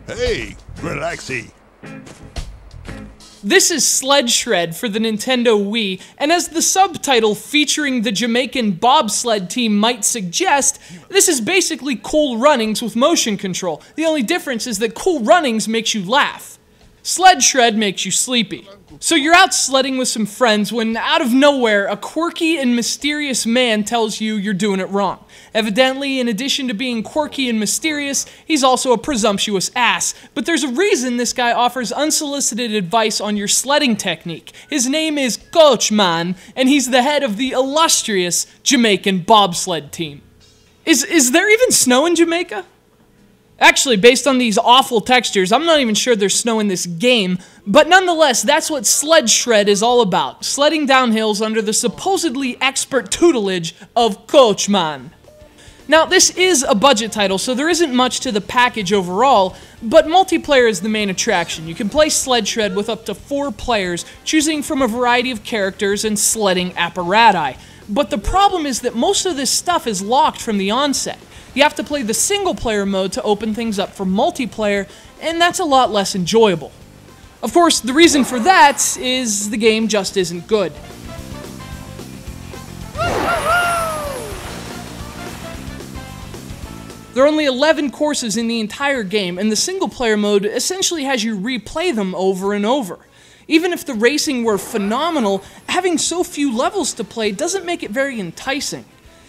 Hey, relaxy. This is Sled Shred for the Nintendo Wii, and as the subtitle featuring the Jamaican bobsled team might suggest, this is basically Cool Runnings with motion control. The only difference is that Cool Runnings makes you laugh. Sled Shred makes you sleepy. So you're out sledding with some friends when, out of nowhere, a quirky and mysterious man tells you you're doing it wrong. Evidently, in addition to being quirky and mysterious, he's also a presumptuous ass. But there's a reason this guy offers unsolicited advice on your sledding technique. His name is Coachman, and he's the head of the illustrious Jamaican bobsled team. Is there even snow in Jamaica? Actually, based on these awful textures, I'm not even sure there's snow in this game, but nonetheless, that's what Sled Shred is all about, sledding down hills under the supposedly expert tutelage of Coachman. Now, this is a budget title, so there isn't much to the package overall, but multiplayer is the main attraction. You can play Sled Shred with up to 4 players, choosing from a variety of characters and sledding apparati. But the problem is that most of this stuff is locked from the onset. You have to play the single-player mode to open things up for multiplayer, and that's a lot less enjoyable. Of course, the reason for that is the game just isn't good. There are only 11 courses in the entire game, and the single-player mode essentially has you replay them over and over. Even if the racing were phenomenal, having so few levels to play doesn't make it very enticing.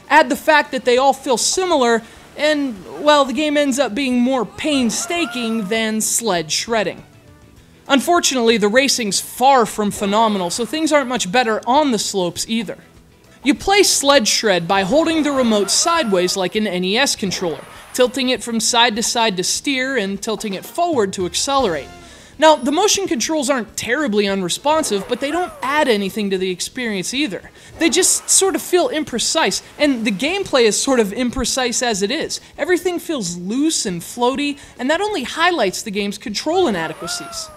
Add the fact that they all feel similar, and, well, the game ends up being more painstaking than sled shredding. Unfortunately, the racing's far from phenomenal, so things aren't much better on the slopes either. You play Sled Shred by holding the remote sideways like an NES controller, tilting it from side to steer, and tilting it forward to accelerate. Now, the motion controls aren't terribly unresponsive, but they don't add anything to the experience either. They just sort of feel imprecise, and the gameplay is sort of imprecise as it is. Everything feels loose and floaty, and that only highlights the game's control inadequacies.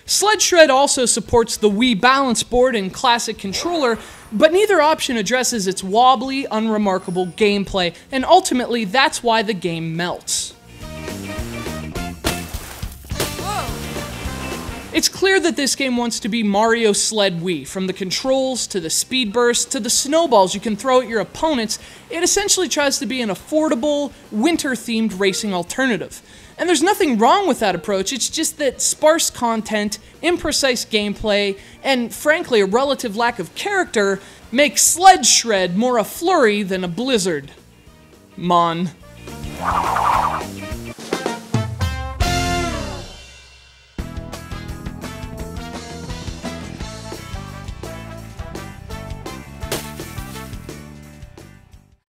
Sled Shred also supports the Wii balance board and classic controller, but neither option addresses its wobbly, unremarkable gameplay, and ultimately that's why the game melts. It's clear that this game wants to be Mario Sled Wii. From the controls, to the speed bursts, to the snowballs you can throw at your opponents, it essentially tries to be an affordable, winter-themed racing alternative. And there's nothing wrong with that approach, it's just that sparse content, imprecise gameplay, and frankly a relative lack of character make Sled Shred more a flurry than a blizzard. Mon.